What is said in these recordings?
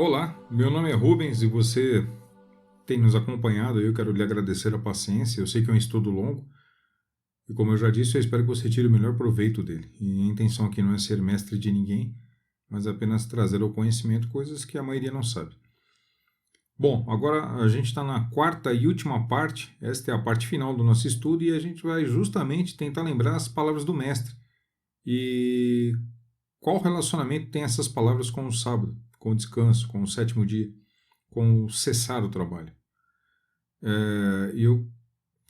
Olá, meu nome é Rubens e você tem nos acompanhado. Eu quero lhe agradecer a paciência. Eu sei que é um estudo longo e, como eu já disse, eu espero que você tire o melhor proveito dele. E a intenção aqui não é ser mestre de ninguém, mas apenas trazer ao conhecimento coisas que a maioria não sabe. Bom, agora a gente está na quarta e última parte. Esta é a parte final do nosso estudo e a gente vai justamente tentar lembrar as palavras do mestre. E qual relacionamento tem essas palavras com o sábado, com o descanso, com o sétimo dia, com o cessar o trabalho? E eu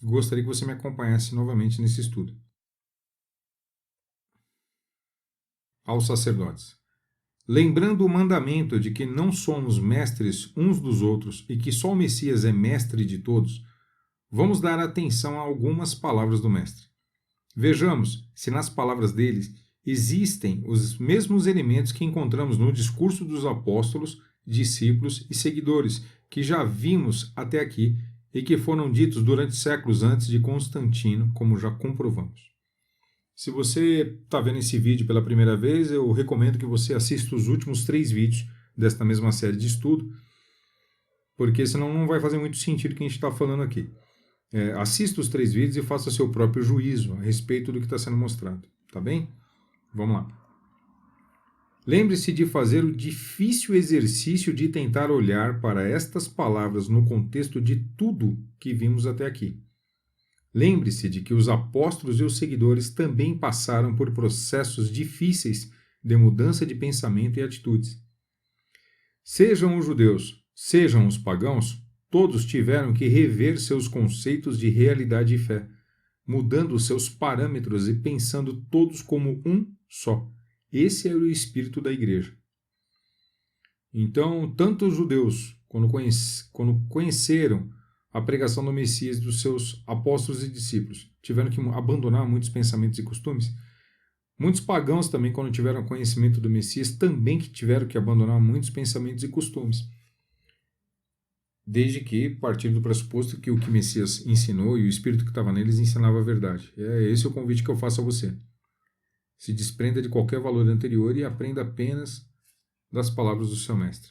gostaria que você me acompanhasse novamente nesse estudo. Aos sacerdotes. Lembrando o mandamento de que não somos mestres uns dos outros e que só o Messias é mestre de todos, vamos dar atenção a algumas palavras do mestre. Vejamos se nas palavras deles existem os mesmos elementos que encontramos no discurso dos apóstolos, discípulos e seguidores, que já vimos até aqui e que foram ditos durante séculos antes de Constantino, como já comprovamos. Se você está vendo esse vídeo pela primeira vez, eu recomendo que você assista os últimos 3 vídeos desta mesma série de estudo, porque senão não vai fazer muito sentido o que a gente está falando aqui. Assista os 3 vídeos e faça seu próprio juízo a respeito do que está sendo mostrado, tá bem? Vamos lá. Lembre-se de fazer o difícil exercício de tentar olhar para estas palavras no contexto de tudo que vimos até aqui. Lembre-se de que os apóstolos e os seguidores também passaram por processos difíceis de mudança de pensamento e atitudes. Sejam os judeus, sejam os pagãos, todos tiveram que rever seus conceitos de realidade e fé, mudando seus parâmetros e pensando todos como um só. Esse é o espírito da igreja. Então, tanto os judeus, quando conheceram a pregação do Messias e dos seus apóstolos e discípulos, tiveram que abandonar muitos pensamentos e costumes. Muitos pagãos também, quando tiveram conhecimento do Messias, também que tiveram que abandonar muitos pensamentos e costumes. Desde que, partindo do pressuposto que o que Messias ensinou e o Espírito que estava neles ensinava a verdade. Esse é o convite que eu faço a você. Se desprenda de qualquer valor anterior e aprenda apenas das palavras do seu mestre.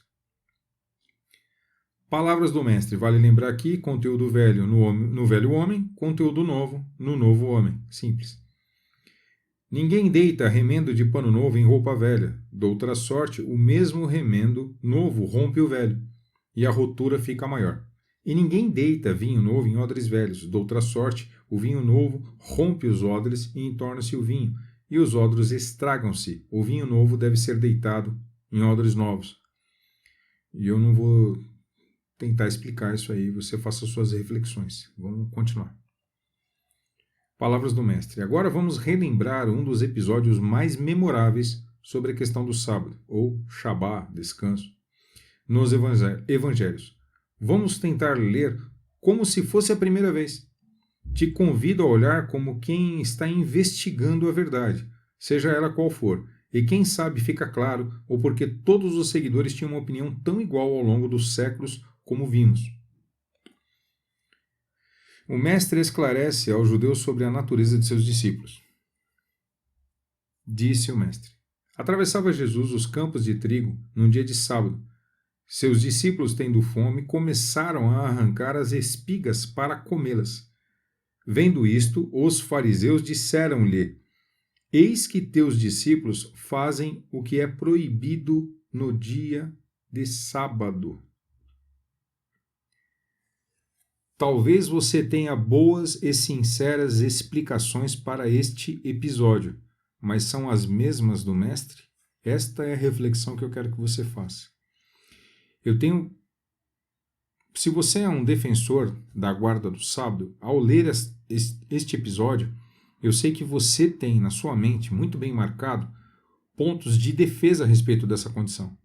Palavras do mestre. Vale lembrar aqui, conteúdo velho no velho homem, conteúdo novo no novo homem. Simples. Ninguém deita remendo de pano novo em roupa velha. Doutra sorte, o mesmo remendo novo rompe o velho, e a rotura fica maior. E ninguém deita vinho novo em odres velhos. Doutra sorte, o vinho novo rompe os odres e entorna-se o vinho, e os odres estragam-se. O vinho novo deve ser deitado em odres novos. E eu não vou tentar explicar isso aí, você faça suas reflexões. Vamos continuar. Palavras do mestre. Agora vamos relembrar um dos episódios mais memoráveis sobre a questão do sábado, ou Shabá, descanso, nos evangelhos. Vamos tentar ler como se fosse a primeira vez. Te convido a olhar como quem está investigando a verdade, seja ela qual for, e quem sabe fica claro o porquê todos os seguidores tinham uma opinião tão igual ao longo dos séculos como vimos. O mestre esclarece aos judeus sobre a natureza de seus discípulos. Disse o mestre: atravessava Jesus os campos de trigo num dia de sábado. Seus discípulos, tendo fome, começaram a arrancar as espigas para comê-las. Vendo isto, os fariseus disseram-lhe: eis que teus discípulos fazem o que é proibido no dia de sábado. Talvez você tenha boas e sinceras explicações para este episódio, mas são as mesmas do mestre? Esta é a reflexão que eu quero que você faça. Se você é um defensor da guarda do sábado, ao ler este episódio, eu sei que você tem na sua mente, muito bem marcado, pontos de defesa a respeito dessa condição.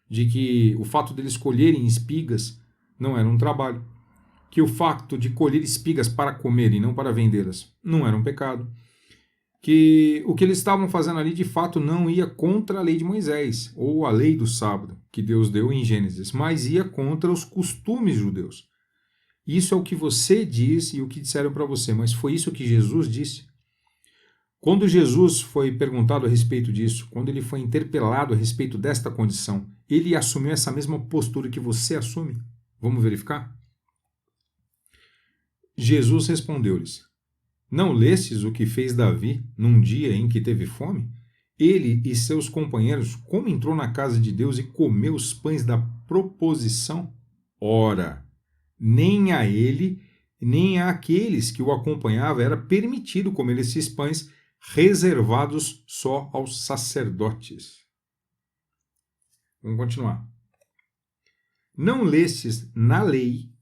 De que o fato deles colherem espigas não era um trabalho. Que o fato de colher espigas para comer e não para vendê-las não era um pecado. Que o que eles estavam fazendo ali de fato não ia contra a lei de Moisés, ou a lei do sábado, que Deus deu em Gênesis, mas ia contra os costumes judeus. Isso é o que você diz e o que disseram para você, mas foi isso que Jesus disse? Quando Jesus foi perguntado a respeito disso, quando ele foi interpelado a respeito desta condição, ele assumiu essa mesma postura que você assume? Vamos verificar? Jesus respondeu-lhes: Não lestes o que fez Davi num dia em que teve fome? Ele e seus companheiros, como entrou na casa de Deus e comeu os pães da proposição? Ora, nem a ele, nem a aqueles que o acompanhavam era permitido comer esses pães reservados só aos sacerdotes. Vamos continuar. Não lestes na lei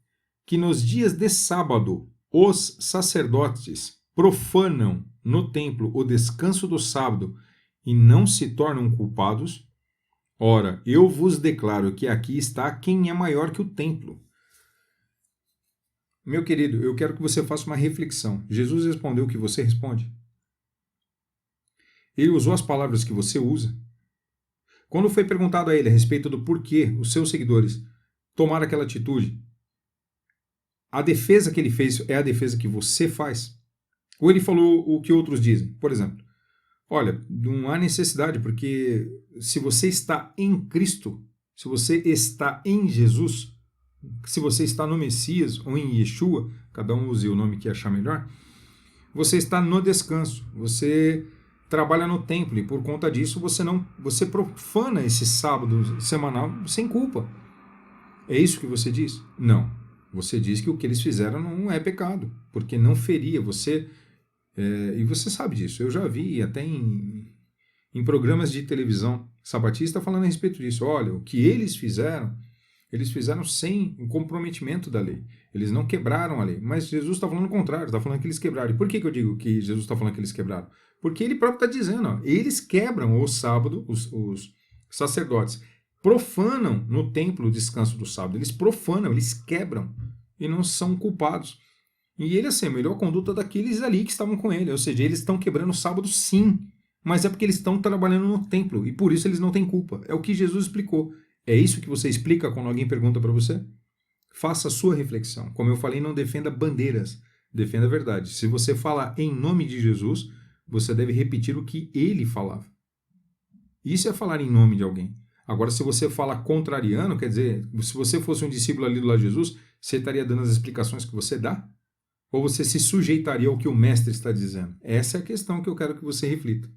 que nos dias de sábado os sacerdotes profanam no templo o descanso do sábado e não se tornam culpados? Ora, eu vos declaro que aqui está quem é maior que o templo. Meu querido, eu quero que você faça uma reflexão. Jesus respondeu o que você responde? Ele usou as palavras que você usa? Quando foi perguntado a ele a respeito do porquê os seus seguidores tomaram aquela atitude, a defesa que ele fez é a defesa que você faz? Ou ele falou o que outros dizem? Por exemplo, olha, não há necessidade, porque se você está em Cristo, se você está em Jesus, se você está no Messias ou em Yeshua, cada um use o nome que achar melhor, você está no descanso, você trabalha no templo e por conta disso você profana esse sábado semanal sem culpa. É isso que você diz? Não. Você diz que o que eles fizeram não é pecado, porque não feria você. E você sabe disso. Eu já vi até em programas de televisão sabatista falando a respeito disso. Olha, o que eles fizeram sem o comprometimento da lei. Eles não quebraram a lei. Mas Jesus está falando o contrário, está falando que eles quebraram. E por que eu digo que Jesus está falando que eles quebraram? Porque ele próprio está dizendo, ó, eles quebram o sábado, os sacerdotes profanam no templo o descanso do sábado. Eles profanam, eles quebram e não são culpados. E ele, assim, a melhor conduta daqueles ali que estavam com ele. Ou seja, eles estão quebrando o sábado sim, mas é porque eles estão trabalhando no templo e por isso eles não têm culpa. É o que Jesus explicou. É isso que você explica quando alguém pergunta para você? Faça a sua reflexão. Como eu falei, não defenda bandeiras, defenda a verdade. Se você fala em nome de Jesus, você deve repetir o que ele falava. Isso é falar em nome de alguém. Agora, se você fala contrariando, quer dizer, se você fosse um discípulo ali do lado de Jesus, você estaria dando as explicações que você dá? Ou você se sujeitaria ao que o mestre está dizendo? Essa é a questão que eu quero que você reflita.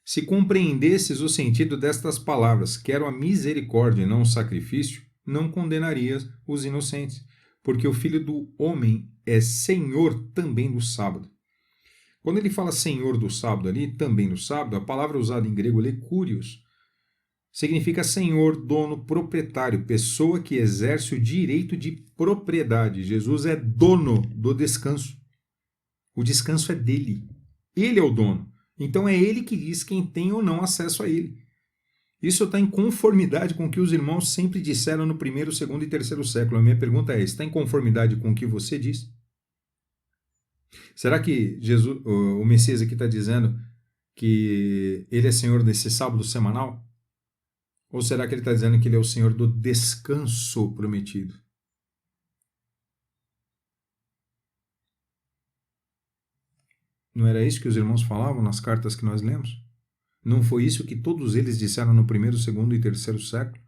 Se compreendesses o sentido destas palavras, quero a misericórdia e não o sacrifício, não condenarias os inocentes, porque o Filho do Homem é Senhor também do sábado. Quando ele fala Senhor do sábado ali, também do sábado, a palavra usada em grego é kurios, significa senhor, dono, proprietário, pessoa que exerce o direito de propriedade. Jesus é dono do descanso. O descanso é dele. Ele é o dono. Então é ele que diz quem tem ou não acesso a ele. Isso está em conformidade com o que os irmãos sempre disseram no primeiro, segundo e terceiro século. A minha pergunta é, está em conformidade com o que você diz? Será que Jesus, o Messias aqui está dizendo que ele é senhor desse sábado semanal? Ou será que ele está dizendo que ele é o Senhor do descanso prometido? Não era isso que os irmãos falavam nas cartas que nós lemos? Não foi isso que todos eles disseram no primeiro, segundo e terceiro século?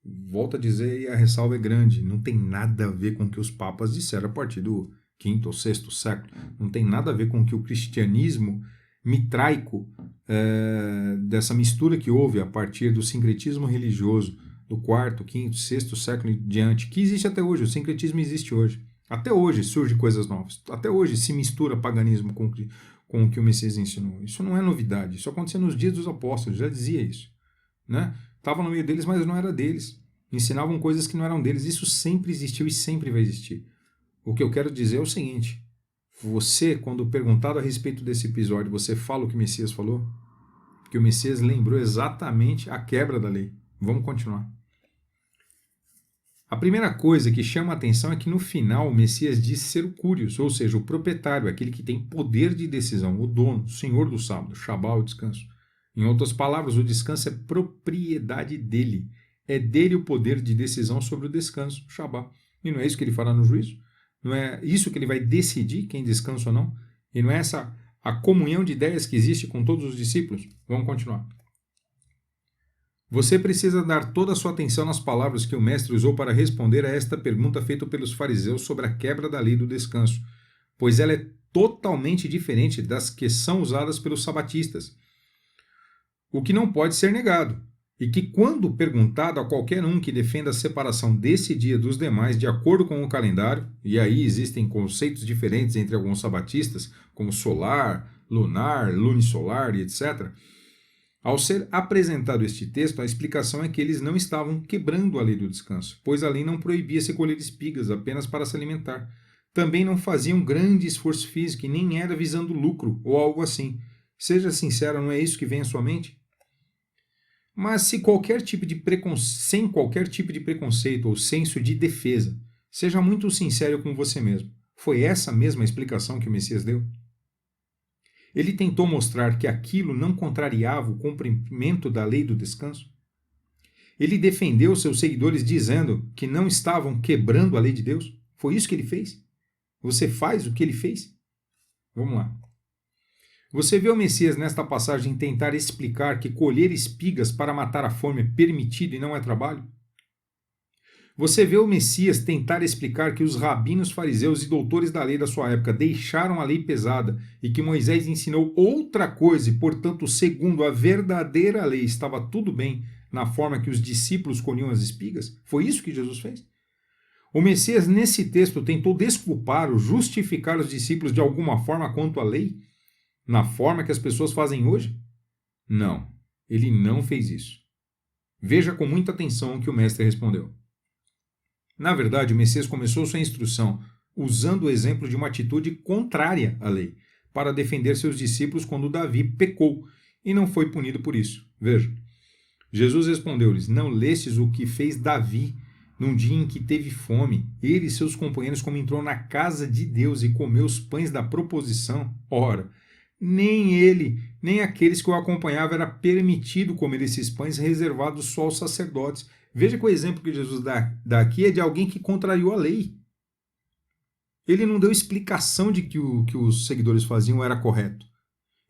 Volto a dizer, e a ressalva é grande, não tem nada a ver com o que os papas disseram a partir do quinto ou sexto século. Não tem nada a ver com o que o cristianismo mitraico, dessa mistura que houve a partir do sincretismo religioso do quarto, quinto, sexto século em diante, que existe até hoje, o sincretismo existe hoje. Até hoje surgem coisas novas. Até hoje se mistura paganismo com o que o Messias ensinou. Isso não é novidade. Isso acontecia nos dias dos apóstolos, já dizia isso. Né? Estava no meio deles, mas não era deles. Ensinavam coisas que não eram deles. Isso sempre existiu e sempre vai existir. O que eu quero dizer é o seguinte. Você, quando perguntado a respeito desse episódio, você fala o que o Messias falou? Porque o Messias lembrou exatamente a quebra da lei. Vamos continuar. A primeira coisa que chama a atenção é que no final o Messias diz ser o Curios, ou seja, o proprietário, aquele que tem poder de decisão, o dono, o senhor do sábado, Shabá, o descanso. Em outras palavras, o descanso é propriedade dele. É dele o poder de decisão sobre o descanso, o Shabá. E não é isso que ele fará no juízo? Não é isso que ele vai decidir quem descansa ou não? E não é essa a comunhão de ideias que existe com todos os discípulos? Vamos continuar. Você precisa dar toda a sua atenção nas palavras que o mestre usou para responder a esta pergunta feita pelos fariseus sobre a quebra da lei do descanso, pois ela é totalmente diferente das que são usadas pelos sabatistas, o que não pode ser negado, e que quando perguntado a qualquer um que defenda a separação desse dia dos demais de acordo com o calendário, e aí existem conceitos diferentes entre alguns sabatistas, como solar, lunar, lunisolar e etc., ao ser apresentado este texto, a explicação é que eles não estavam quebrando a lei do descanso, pois a lei não proibia se colher espigas apenas para se alimentar. Também não faziam grande esforço físico e nem era visando lucro ou algo assim. Seja sincero, não é isso que vem à sua mente? Mas se qualquer tipo de sem qualquer tipo de preconceito ou senso de defesa, seja muito sincero com você mesmo. Foi essa mesma explicação que o Messias deu? Ele tentou mostrar que aquilo não contrariava o cumprimento da lei do descanso? Ele defendeu seus seguidores dizendo que não estavam quebrando a lei de Deus? Foi isso que ele fez? Você faz o que ele fez? Vamos lá. Você vê o Messias nesta passagem tentar explicar que colher espigas para matar a fome é permitido e não é trabalho? Você vê o Messias tentar explicar que os rabinos fariseus e doutores da lei da sua época deixaram a lei pesada e que Moisés ensinou outra coisa e, portanto, segundo a verdadeira lei, estava tudo bem na forma que os discípulos colhiam as espigas? Foi isso que Jesus fez? O Messias, nesse texto, tentou desculpar ou justificar os discípulos de alguma forma quanto à lei, na forma que as pessoas fazem hoje? Não, ele não fez isso. Veja com muita atenção o que o mestre respondeu. Na verdade, o Messias começou sua instrução usando o exemplo de uma atitude contrária à lei, para defender seus discípulos quando Davi pecou e não foi punido por isso. Veja, Jesus respondeu-lhes: não lestes o que fez Davi num dia em que teve fome, ele e seus companheiros, como entrou na casa de Deus e comeu os pães da proposição? Ora, nem ele, nem aqueles que o acompanhavam era permitido comer esses pães reservados só aos sacerdotes. Veja que o exemplo que Jesus dá aqui é de alguém que contrariou a lei. Ele não deu explicação de que o que os seguidores faziam era correto.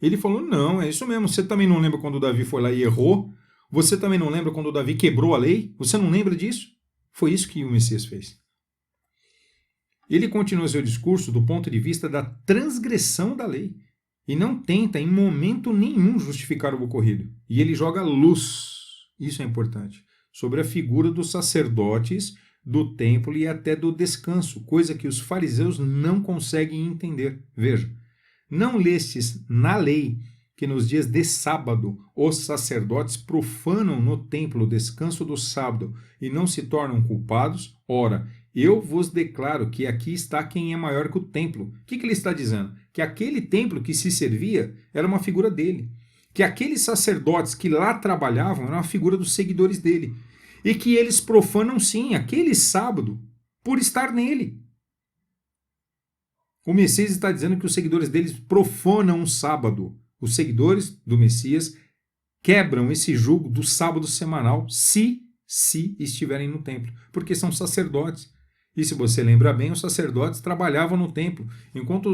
Ele falou, não, é isso mesmo, você também não lembra quando Davi foi lá e errou? Você também não lembra quando Davi quebrou a lei? Você não lembra disso? Foi isso que o Messias fez. Ele continua seu discurso do ponto de vista da transgressão da lei e não tenta em momento nenhum justificar o ocorrido. E ele joga luz, isso é importante, sobre a figura dos sacerdotes, do templo e até do descanso, coisa que os fariseus não conseguem entender. Veja, não lestes na lei que nos dias de sábado os sacerdotes profanam no templo o descanso do sábado e não se tornam culpados? Ora, eu vos declaro que aqui está quem é maior que o templo. O que ele está dizendo? Que aquele templo que se servia era uma figura dele. Que aqueles sacerdotes que lá trabalhavam eram uma figura dos seguidores dele. E que eles profanam sim aquele sábado por estar nele. O Messias está dizendo que os seguidores deles profanam o sábado. Os seguidores do Messias quebram esse jugo do sábado semanal se estiverem no templo, porque são sacerdotes. E se você lembra bem, os sacerdotes trabalhavam no templo, enquanto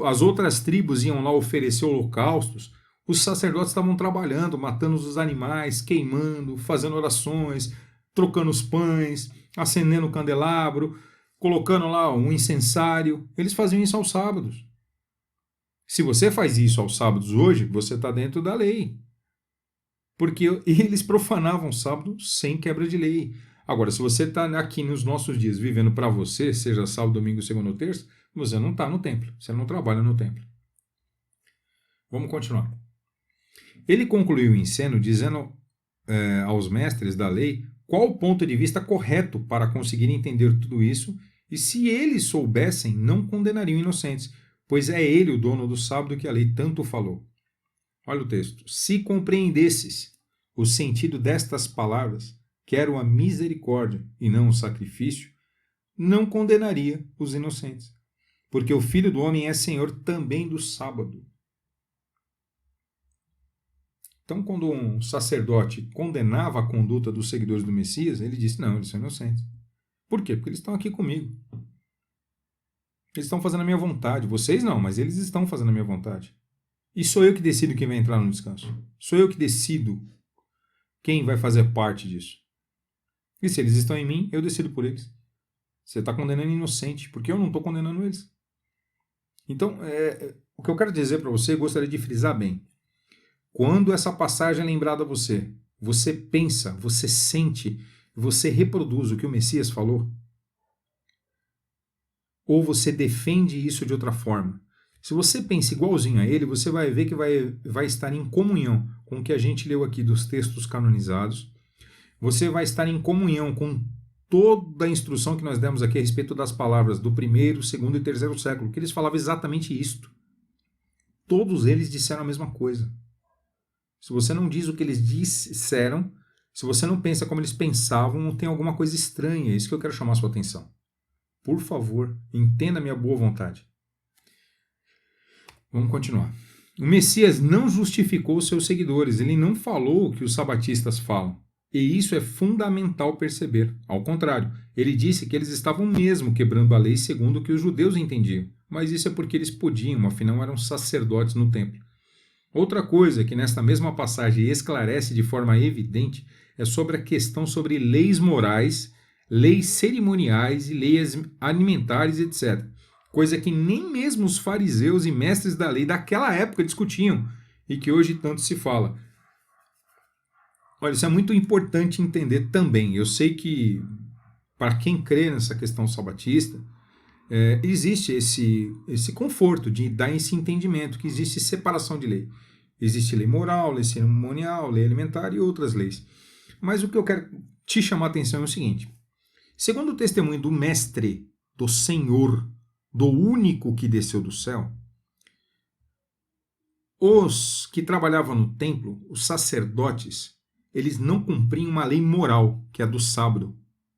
as outras tribos iam lá oferecer holocaustos, os sacerdotes estavam trabalhando, matando os animais, queimando, fazendo orações, trocando os pães, acendendo o candelabro, colocando lá um incensário. Eles faziam isso aos sábados. Se você faz isso aos sábados hoje, você está dentro da lei. Porque eles profanavam o sábado sem quebra de lei. Agora, se você está aqui nos nossos dias vivendo para você, seja sábado, domingo, segunda ou terça, você não está no templo, você não trabalha no templo. Vamos continuar. Ele concluiu o ensino dizendo aos mestres da lei qual o ponto de vista correto para conseguir entender tudo isso, e se eles soubessem, não condenariam inocentes, pois é ele o dono do sábado que a lei tanto falou. Olha o texto. Se compreendesses o sentido destas palavras, quero a misericórdia e não o sacrifício, não condenaria os inocentes, porque o Filho do Homem é Senhor também do sábado. Então, quando um sacerdote condenava a conduta dos seguidores do Messias, ele disse, não, eles são inocentes. Por quê? Porque eles estão aqui comigo. Eles estão fazendo a minha vontade. Vocês não, mas eles estão fazendo a minha vontade. E sou eu que decido quem vai entrar no descanso. Sou eu que decido quem vai fazer parte disso. E se eles estão em mim, eu decido por eles. Você está condenando inocente, porque eu não estou condenando eles. Então, o que eu quero dizer para você, gostaria de frisar bem. Quando essa passagem é lembrada a você, você pensa, você sente, você reproduz o que o Messias falou? Ou você defende isso de outra forma? Se você pensa igualzinho a ele, você vai ver que vai estar em comunhão com o que a gente leu aqui dos textos canonizados. Você vai estar em comunhão com toda a instrução que nós demos aqui a respeito das palavras do primeiro, segundo e terceiro século, que eles falavam exatamente isto. Todos eles disseram a mesma coisa. Se você não diz o que eles disseram, se você não pensa como eles pensavam, tem alguma coisa estranha. É isso que eu quero chamar a sua atenção. Por favor, entenda a minha boa vontade. Vamos continuar. O Messias não justificou os seus seguidores. Ele não falou o que os sabatistas falam. E isso é fundamental perceber. Ao contrário, ele disse que eles estavam mesmo quebrando a lei segundo o que os judeus entendiam. Mas isso é porque eles podiam, afinal eram sacerdotes no templo. Outra coisa que nesta mesma passagem esclarece de forma evidente é sobre a questão sobre leis morais, leis cerimoniais e leis alimentares, etc. Coisa que nem mesmo os fariseus e mestres da lei daquela época discutiam e que hoje tanto se fala. Olha, isso é muito importante entender também. Eu sei que, para quem crê nessa questão sabatista, existe esse conforto de dar esse entendimento, que existe separação de lei. Existe lei moral, lei cerimonial, lei alimentar e outras leis. Mas o que eu quero te chamar a atenção é o seguinte. Segundo o testemunho do Mestre, do Senhor, do único que desceu do céu, os que trabalhavam no templo, os sacerdotes, eles não cumpriam uma lei moral, que é a do sábado,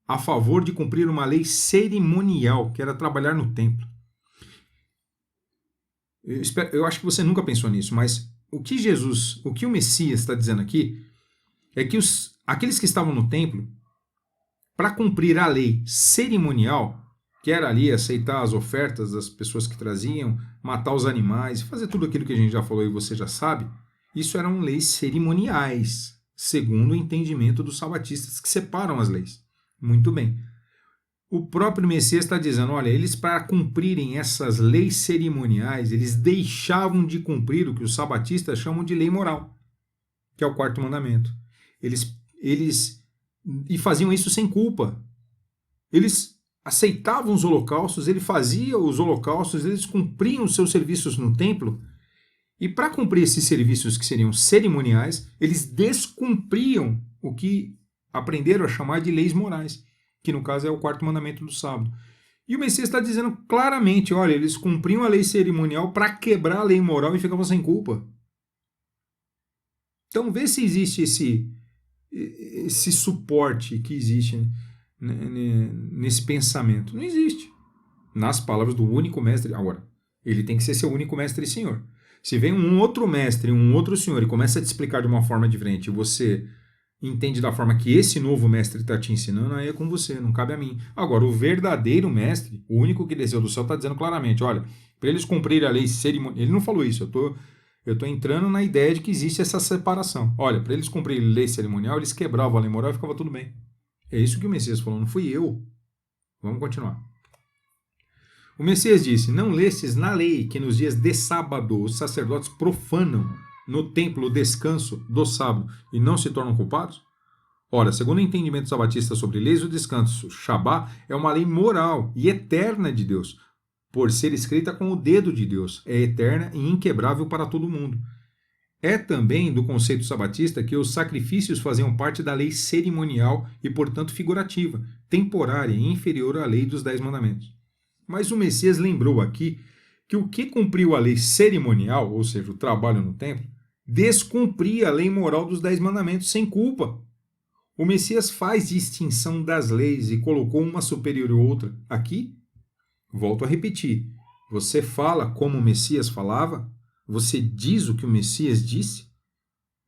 a favor de cumprir uma lei cerimonial, que era trabalhar no templo. Eu acho que você nunca pensou nisso, mas o que o Messias está dizendo aqui, é que aqueles que estavam no templo, para cumprir a lei cerimonial, que era ali aceitar as ofertas das pessoas que traziam, matar os animais, fazer tudo aquilo que a gente já falou e você já sabe, isso eram leis cerimoniais, segundo o entendimento dos sabatistas que separam as leis. Muito bem. O próprio Messias está dizendo, olha, eles para cumprirem essas leis cerimoniais, eles deixavam de cumprir o que os sabatistas chamam de lei moral, que é o quarto mandamento. E faziam isso sem culpa. Eles aceitavam os holocaustos, ele fazia os holocaustos, eles cumpriam os seus serviços no templo, e para cumprir esses serviços que seriam cerimoniais, eles descumpriam o que aprenderam a chamar de leis morais, que no caso é o quarto mandamento do sábado. E o Messias está dizendo claramente, olha, eles cumpriam a lei cerimonial para quebrar a lei moral e ficavam sem culpa. Então vê se existe esse suporte que existe, né, nesse pensamento. Não existe. Nas palavras do único mestre. Agora, ele tem que ser seu único mestre e senhor. Se vem um outro mestre, um outro senhor e começa a te explicar de uma forma diferente e você entende da forma que esse novo mestre está te ensinando, aí é com você, não cabe a mim. Agora, o verdadeiro mestre, o único que desceu do céu, está dizendo claramente, olha, para eles cumprirem a lei cerimonial, ele não falou isso, eu estou entrando na ideia de que existe essa separação. Olha, para eles cumprirem a lei cerimonial, eles quebravam a lei moral e ficava tudo bem. É isso que o Messias falou, não fui eu. Vamos continuar. O Messias disse, não lestes na lei que nos dias de sábado os sacerdotes profanam no templo o descanso do sábado e não se tornam culpados? Ora, segundo o entendimento sabatista sobre leis do descanso, Shabá é uma lei moral e eterna de Deus, por ser escrita com o dedo de Deus, é eterna e inquebrável para todo mundo. É também do conceito sabatista que os sacrifícios faziam parte da lei cerimonial e, portanto, figurativa, temporária e inferior à lei dos 10 mandamentos. Mas o Messias lembrou aqui que o que cumpriu a lei cerimonial, ou seja, o trabalho no templo, descumpria a lei moral dos 10 mandamentos sem culpa. O Messias faz distinção das leis e colocou uma superior à outra. Aqui, volto a repetir, você fala como o Messias falava? Você diz o que o Messias disse?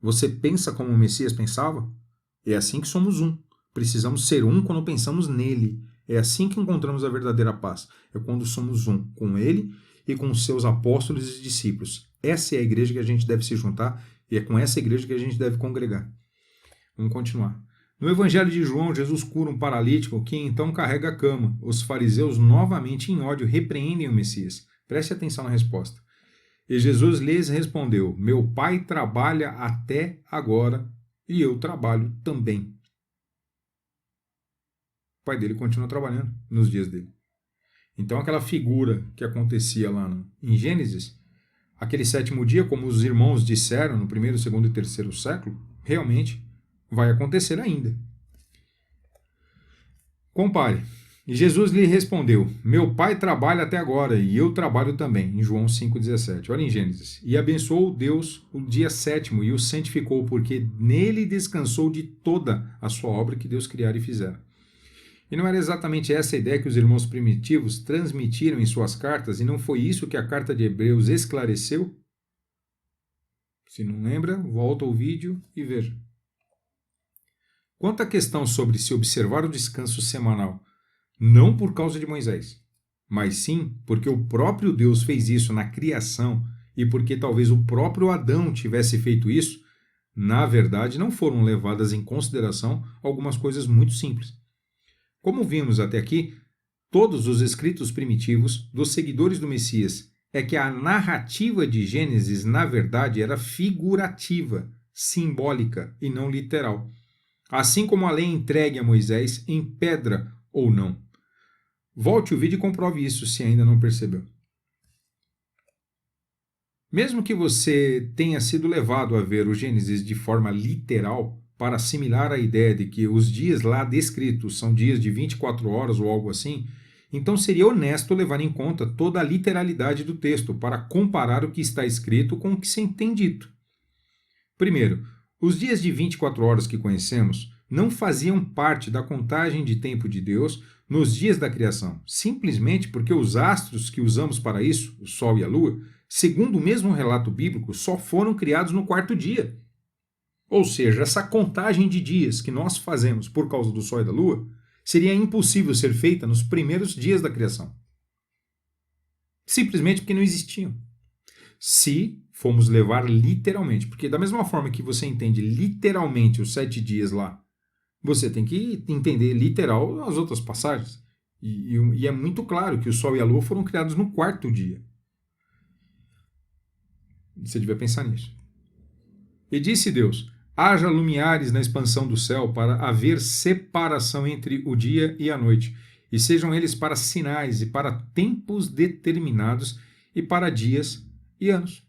Você pensa como o Messias pensava? É assim que somos um. Precisamos ser um quando pensamos nele. É assim que encontramos a verdadeira paz. É quando somos um com ele e com os seus apóstolos e discípulos. Essa é a igreja que a gente deve se juntar e é com essa igreja que a gente deve congregar. Vamos continuar. No Evangelho de João, Jesus cura um paralítico que então carrega a cama. Os fariseus, novamente em ódio, repreendem o Messias. Preste atenção na resposta. E Jesus lhes respondeu: Meu Pai trabalha até agora e eu trabalho também. O pai dele continua trabalhando nos dias dele. Então aquela figura que acontecia lá em Gênesis, aquele sétimo dia, como os irmãos disseram no primeiro, segundo e terceiro século, realmente vai acontecer ainda. Compare. E Jesus lhe respondeu: Meu pai trabalha até agora e eu trabalho também. Em João 5,17. Olha em Gênesis. E abençoou Deus o dia sétimo e o santificou, porque nele descansou de toda a sua obra que Deus criara e fizera. E não era exatamente essa a ideia que os irmãos primitivos transmitiram em suas cartas, e não foi isso que a carta de Hebreus esclareceu? Se não lembra, volta ao vídeo e veja. Quanto à questão sobre se observar o descanso semanal, não por causa de Moisés, mas sim porque o próprio Deus fez isso na criação e porque talvez o próprio Adão tivesse feito isso, na verdade não foram levadas em consideração algumas coisas muito simples. Como vimos até aqui, todos os escritos primitivos dos seguidores do Messias é que a narrativa de Gênesis, na verdade, era figurativa, simbólica e não literal. Assim como a lei entregue a Moisés em pedra ou não. Volte o vídeo e comprove isso, se ainda não percebeu. Mesmo que você tenha sido levado a ver o Gênesis de forma literal, para assimilar a ideia de que os dias lá descritos são dias de 24 horas ou algo assim, então seria honesto levar em conta toda a literalidade do texto para comparar o que está escrito com o que se tem dito. Primeiro, os dias de 24 horas que conhecemos não faziam parte da contagem de tempo de Deus nos dias da criação, simplesmente porque os astros que usamos para isso, o Sol e a Lua, segundo o mesmo relato bíblico, só foram criados no quarto dia. Ou seja, essa contagem de dias que nós fazemos por causa do Sol e da Lua seria impossível ser feita nos primeiros dias da criação. Simplesmente porque não existiam. Se formos levar literalmente, porque da mesma forma que você entende literalmente os 7 dias lá, você tem que entender literal as outras passagens. E é muito claro que o Sol e a Lua foram criados no quarto dia. Você devia pensar nisso. E disse Deus: haja lumiares na expansão do céu para haver separação entre o dia e a noite, e sejam eles para sinais e para tempos determinados e para dias e anos.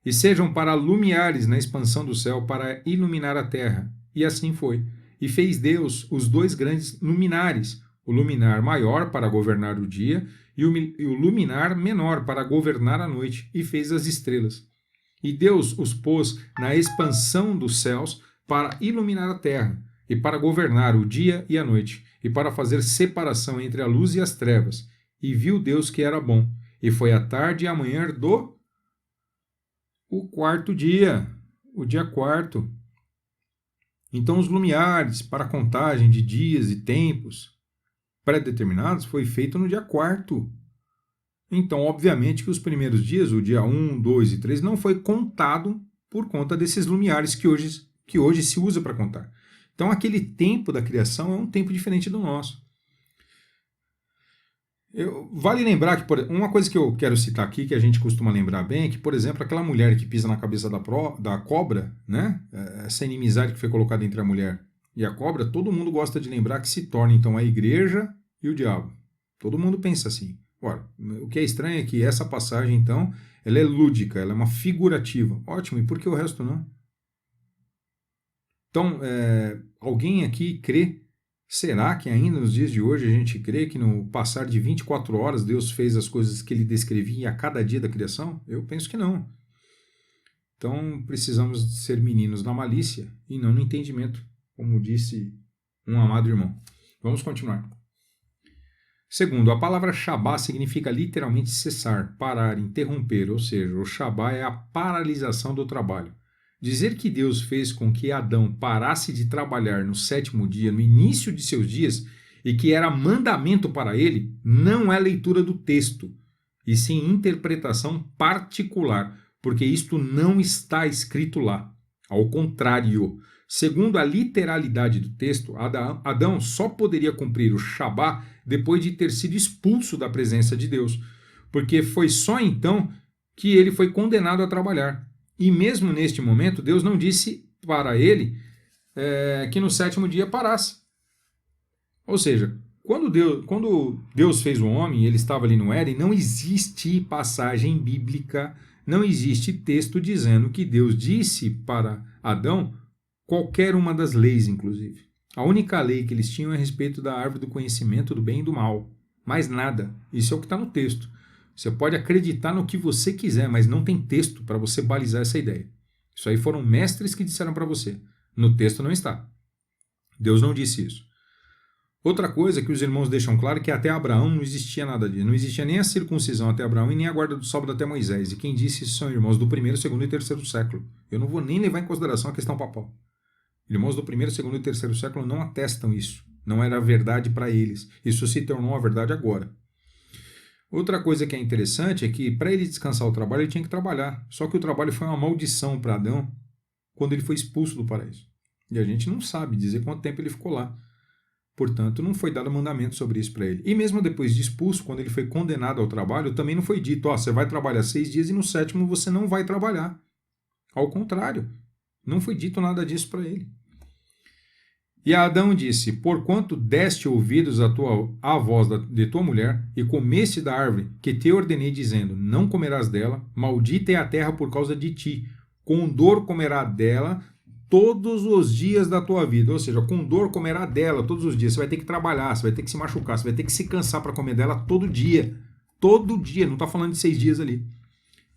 E sejam para lumiares na expansão do céu para iluminar a terra. E assim foi. E fez Deus os 2 grandes luminares, o luminar maior para governar o dia e o luminar menor para governar a noite, e fez as estrelas. E Deus os pôs na expansão dos céus para iluminar a terra, e para governar o dia e a noite, e para fazer separação entre a luz e as trevas. E viu Deus que era bom. E foi a tarde e a manhã do quarto dia, o dia quarto. Então os lumiares para a contagem de dias e tempos pré-determinados foi feito no dia quarto. Então, obviamente que os primeiros dias, o dia 1, 2 e 3, não foi contado por conta desses lumiares que hoje se usa para contar. Então, aquele tempo da criação é um tempo diferente do nosso. Vale lembrar que, uma coisa que eu quero citar aqui, que a gente costuma lembrar bem, é que, por exemplo, aquela mulher que pisa na cabeça da cobra, né? Essa inimizade que foi colocada entre a mulher e a cobra, todo mundo gosta de lembrar que se torna, então, a igreja e o diabo. Todo mundo pensa assim. Ora, o que é estranho é que essa passagem, então, ela é lúdica, ela é uma figurativa. Ótimo, e por que o resto não? Então, alguém aqui crê? Será que ainda nos dias de hoje a gente crê que no passar de 24 horas Deus fez as coisas que ele descrevia a cada dia da criação? Eu penso que não. Então, precisamos ser meninos na malícia e não no entendimento, como disse um amado irmão. Vamos continuar. Segundo, a palavra Shabá significa literalmente cessar, parar, interromper, ou seja, o Shabá é a paralisação do trabalho. Dizer que Deus fez com que Adão parasse de trabalhar no 7º dia, no início de seus dias, e que era mandamento para ele, não é leitura do texto, e sim interpretação particular, porque isto não está escrito lá. Ao contrário, Segundo a literalidade do texto, Adão só poderia cumprir o Shabá depois de ter sido expulso da presença de Deus, porque foi só então que ele foi condenado a trabalhar. E mesmo neste momento, Deus não disse para ele que no sétimo dia parasse. Ou seja, quando Deus fez o homem e ele estava ali no Éden, não existe passagem bíblica, não existe texto dizendo que Deus disse para Adão qualquer uma das leis, inclusive. A única lei que eles tinham é a respeito da árvore do conhecimento do bem e do mal. Mais nada. Isso é o que está no texto. Você pode acreditar no que você quiser, mas não tem texto para você balizar essa ideia. Isso aí foram mestres que disseram para você. No texto não está. Deus não disse isso. Outra coisa que os irmãos deixam claro é que até Abraão não existia nada disso. Não existia nem a circuncisão até Abraão e nem a guarda do sábado até Moisés. E quem disse isso são irmãos do primeiro, segundo e terceiro século. Eu não vou nem levar em consideração a questão papal. Irmãos do primeiro, segundo e terceiro século não atestam isso. Não era verdade para eles. Isso se tornou a verdade agora. Outra coisa que é interessante é que para ele descansar o trabalho, ele tinha que trabalhar. Só que o trabalho foi uma maldição para Adão quando ele foi expulso do paraíso. E a gente não sabe dizer quanto tempo ele ficou lá. Portanto, não foi dado mandamento sobre isso para ele. E mesmo depois de expulso, quando ele foi condenado ao trabalho, também não foi dito, você vai trabalhar 6 dias e no sétimo você não vai trabalhar. Ao contrário, não foi dito nada disso para ele. E Adão disse, porquanto deste ouvidos à voz de tua mulher, e comeste da árvore que te ordenei, dizendo, não comerás dela, maldita é a terra por causa de ti, com dor comerá dela todos os dias da tua vida. Ou seja, com dor comerá dela todos os dias. Você vai ter que trabalhar, você vai ter que se machucar, você vai ter que se cansar para comer dela todo dia. Todo dia, não está falando de 6 dias ali.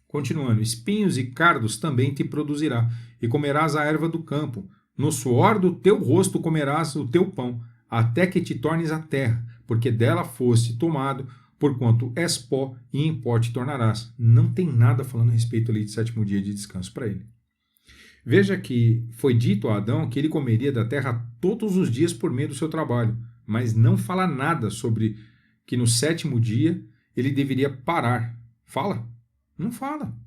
Continuando, espinhos e cardos também te produzirá, e comerás a erva do campo. No suor do teu rosto comerás o teu pão, até que te tornes a terra, porque dela foste tomado, porquanto és pó, e em pó te tornarás. Não tem nada falando a respeito ali de sétimo dia de descanso para ele. Veja que foi dito a Adão que ele comeria da terra todos os dias por meio do seu trabalho, mas não fala nada sobre que no sétimo dia ele deveria parar. Fala? Não fala.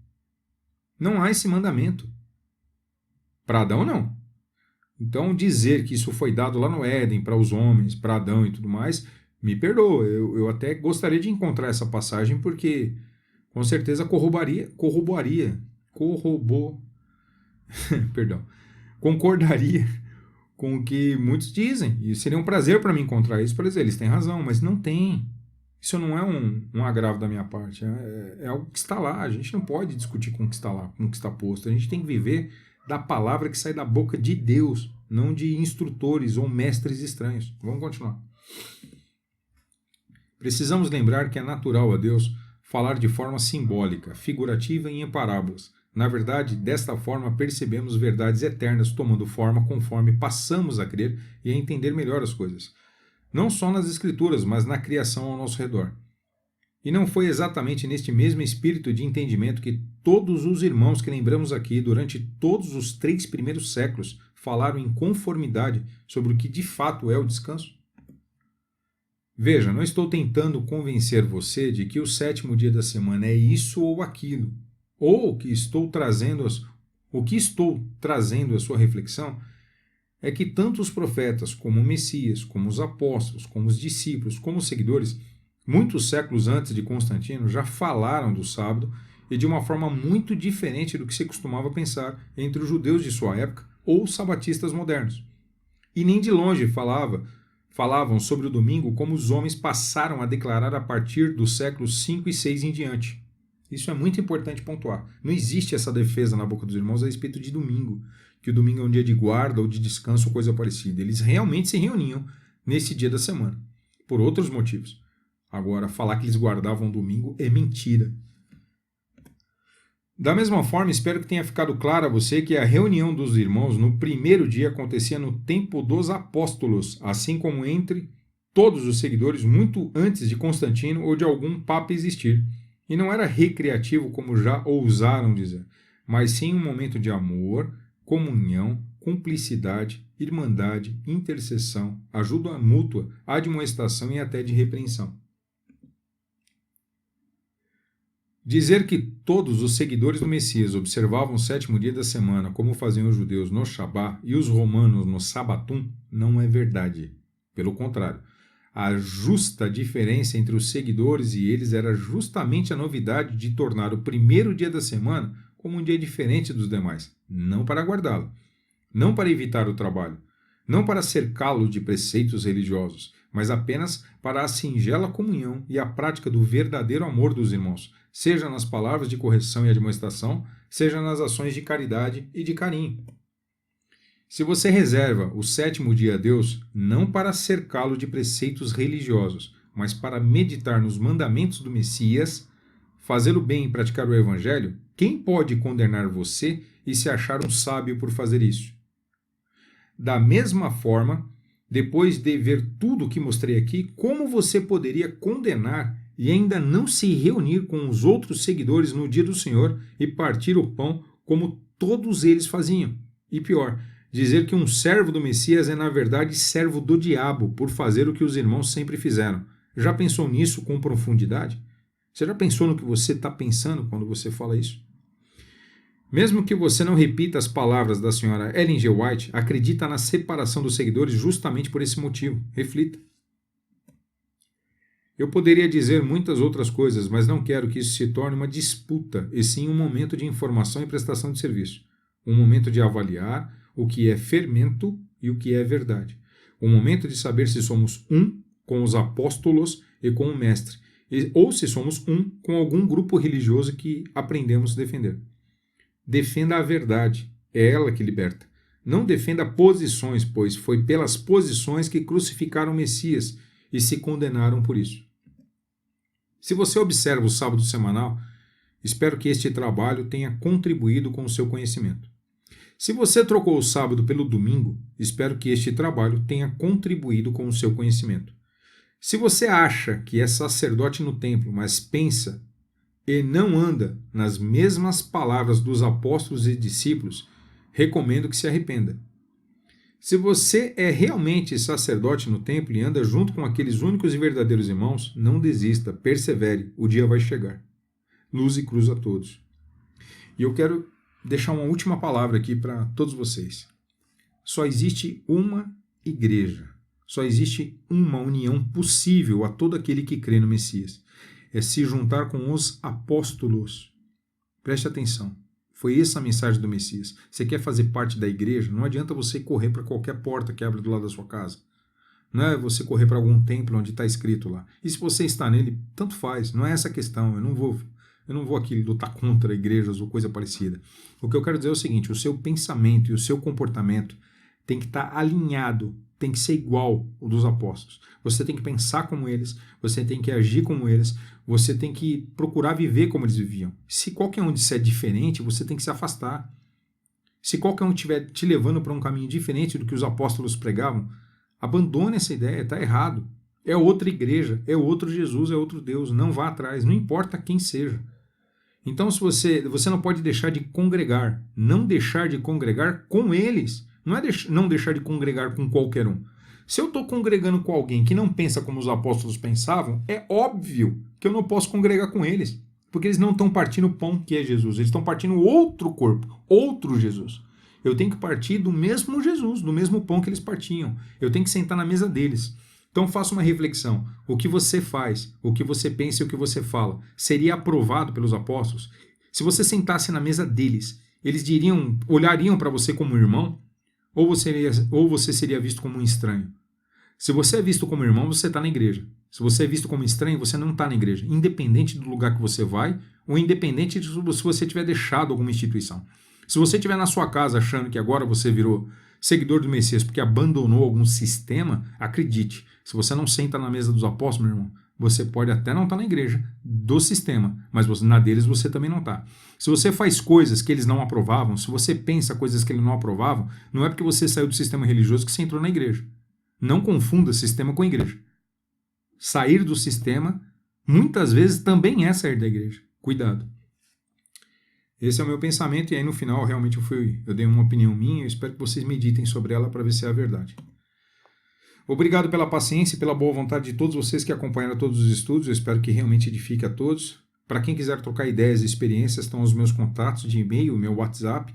Não há esse mandamento. Para Adão, não. Então, dizer que isso foi dado lá no Éden para os homens, para Adão e tudo mais, me perdoa. Eu até gostaria de encontrar essa passagem porque com certeza concordaria com o que muitos dizem. E seria um prazer para mim encontrar isso, para dizer, eles têm razão, mas não tem. Isso não é um agravo da minha parte, é algo que está lá. A gente não pode discutir com o que está lá, com o que está posto. A gente tem que viver da palavra que sai da boca de Deus, não de instrutores ou mestres estranhos. Vamos continuar. Precisamos lembrar que é natural a Deus falar de forma simbólica, figurativa e em parábolas. Na verdade, desta forma percebemos verdades eternas tomando forma conforme passamos a crer e a entender melhor as coisas. Não só nas Escrituras, mas na criação ao nosso redor. E não foi exatamente neste mesmo espírito de entendimento que todos os irmãos que lembramos aqui durante todos os 3 primeiros séculos falaram em conformidade sobre o que de fato é o descanso? Veja, não estou tentando convencer você de que o sétimo dia da semana é isso ou aquilo, ou que o que estou trazendo à sua reflexão é que tanto os profetas como o Messias, como os apóstolos, como os discípulos, como os seguidores, muitos séculos antes de Constantino, já falaram do sábado e de uma forma muito diferente do que se costumava pensar entre os judeus de sua época ou os sabatistas modernos. E nem de longe falavam sobre o domingo como os homens passaram a declarar a partir dos séculos 5 e 6 em diante. Isso é muito importante pontuar. Não existe essa defesa na boca dos irmãos a respeito de domingo, que o domingo é um dia de guarda ou de descanso ou coisa parecida. Eles realmente se reuniam nesse dia da semana, por outros motivos. Agora, falar que eles guardavam domingo é mentira. Da mesma forma, espero que tenha ficado claro a você que a reunião dos irmãos no primeiro dia acontecia no tempo dos apóstolos, assim como entre todos os seguidores muito antes de Constantino ou de algum papa existir. E não era recreativo como já ousaram dizer, mas sim um momento de amor, comunhão, cumplicidade, irmandade, intercessão, ajuda mútua, admoestação e até de repreensão. Dizer que todos os seguidores do Messias observavam o sétimo dia da semana, como faziam os judeus no Shabá e os romanos no Sabatum, não é verdade. Pelo contrário, a justa diferença entre os seguidores e eles era justamente a novidade de tornar o primeiro dia da semana como um dia diferente dos demais, não para guardá-lo, não para evitar o trabalho, não para cercá-lo de preceitos religiosos, mas apenas para a singela comunhão e a prática do verdadeiro amor dos irmãos, seja nas palavras de correção e admoestação, seja nas ações de caridade e de carinho. Se você reserva o sétimo dia a Deus, não para cercá-lo de preceitos religiosos, mas para meditar nos mandamentos do Messias, fazê-lo bem e praticar o Evangelho, quem pode condenar você e se achar um sábio por fazer isso? Da mesma forma, depois de ver tudo o que mostrei aqui, como você poderia condenar e ainda não se reunir com os outros seguidores no dia do Senhor e partir o pão como todos eles faziam? E pior, dizer que um servo do Messias é na verdade servo do diabo por fazer o que os irmãos sempre fizeram. Já pensou nisso com profundidade? Você já pensou no que você está pensando quando você fala isso? Mesmo que você não repita as palavras da senhora Ellen G. White, acredita na separação dos seguidores justamente por esse motivo. Reflita. Eu poderia dizer muitas outras coisas, mas não quero que isso se torne uma disputa, e sim um momento de informação e prestação de serviço. Um momento de avaliar o que é fermento e o que é verdade. Um momento de saber se somos um com os apóstolos e com o mestre, ou se somos um com algum grupo religioso que aprendemos a defender. Defenda a verdade, é ela que liberta. Não defenda posições, pois foi pelas posições que crucificaram o Messias e se condenaram por isso. Se você observa o sábado semanal, espero que este trabalho tenha contribuído com o seu conhecimento. Se você trocou o sábado pelo domingo, espero que este trabalho tenha contribuído com o seu conhecimento. Se você acha que é sacerdote no templo, mas pensa e não anda nas mesmas palavras dos apóstolos e discípulos, recomendo que se arrependa. Se você é realmente sacerdote no templo e anda junto com aqueles únicos e verdadeiros irmãos, não desista, persevere, o dia vai chegar. Luz e cruz a todos. E eu quero deixar uma última palavra aqui para todos vocês. Só existe uma igreja, só existe uma união possível a todo aquele que crê no Messias. É se juntar com os apóstolos. Preste atenção. Foi essa a mensagem do Messias. Você quer fazer parte da igreja? Não adianta você correr para qualquer porta que abre do lado da sua casa. Não é você correr para algum templo onde está escrito lá. E se você está nele, tanto faz. Não é essa a questão. Eu não vou aqui lutar contra igrejas ou coisa parecida. O que eu quero dizer é o seguinte: o seu pensamento e o seu comportamento tem que estar alinhado, tem que ser igual ao dos apóstolos. Você tem que pensar como eles, você tem que agir como eles, você tem que procurar viver como eles viviam. Se qualquer um disser diferente, você tem que se afastar. Se qualquer um estiver te levando para um caminho diferente do que os apóstolos pregavam, abandone essa ideia, está errado. É outra igreja, é outro Jesus, é outro Deus. Não vá atrás, não importa quem seja. Então, se você não pode deixar de congregar, não deixar de congregar com eles. Não é não deixar de congregar com qualquer um. Se eu estou congregando com alguém que não pensa como os apóstolos pensavam, é óbvio que eu não posso congregar com eles. Porque eles não estão partindo o pão que é Jesus. Eles estão partindo outro corpo, outro Jesus. Eu tenho que partir do mesmo Jesus, do mesmo pão que eles partiam. Eu tenho que sentar na mesa deles. Então faça uma reflexão. O que você faz, o que você pensa e o que você fala, seria aprovado pelos apóstolos? Se você sentasse na mesa deles, eles olhariam para você como um irmão? Ou você seria visto como um estranho? Se você é visto como irmão, você está na igreja. Se você é visto como estranho, você não está na igreja. Independente do lugar que você vai, ou independente de se você tiver deixado alguma instituição. Se você estiver na sua casa achando que agora você virou seguidor do Messias porque abandonou algum sistema, acredite, se você não senta na mesa dos apóstolos, meu irmão, você pode até não estar na igreja do sistema, mas na deles você também não está. Se você faz coisas que eles não aprovavam, se você pensa coisas que eles não aprovavam, não é porque você saiu do sistema religioso que você entrou na igreja. Não confunda sistema com igreja. Sair do sistema, muitas vezes, também é sair da igreja. Cuidado. Esse é o meu pensamento e aí no final realmente eu dei uma opinião minha, eu espero que vocês meditem sobre ela para ver se é a verdade. Obrigado pela paciência e pela boa vontade de todos vocês que acompanharam todos os estudos, eu espero que realmente edifique a todos. Para quem quiser trocar ideias e experiências, estão os meus contatos de e-mail, meu WhatsApp.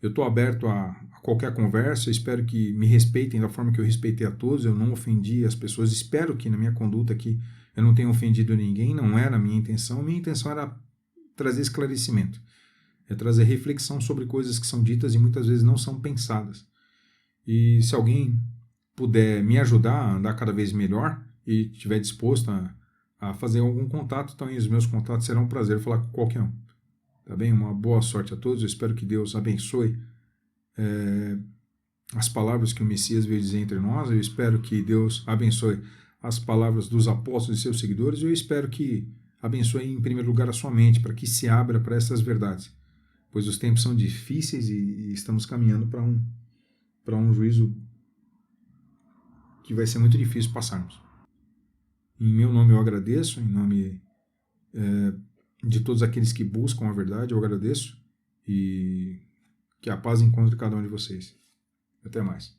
Eu estou aberto a qualquer conversa, espero que me respeitem da forma que eu respeitei a todos, eu não ofendi as pessoas, espero que na minha conduta aqui eu não tenha ofendido ninguém, não era a minha intenção era trazer esclarecimento, é trazer reflexão sobre coisas que são ditas e muitas vezes não são pensadas. E se alguém puder me ajudar a andar cada vez melhor e estiver disposto a fazer algum contato, então os meus contatos serão um prazer falar com qualquer um. Tá bem? Uma boa sorte a todos, eu espero que Deus abençoe as palavras que o Messias veio dizer entre nós, eu espero que Deus abençoe as palavras dos apóstolos e seus seguidores, eu espero que abençoe em primeiro lugar a sua mente, para que se abra para essas verdades, pois os tempos são difíceis e estamos caminhando para um juízo que vai ser muito difícil passarmos. Em meu nome eu agradeço, em nome de todos aqueles que buscam a verdade, eu agradeço, e que a paz encontre cada um de vocês. Até mais.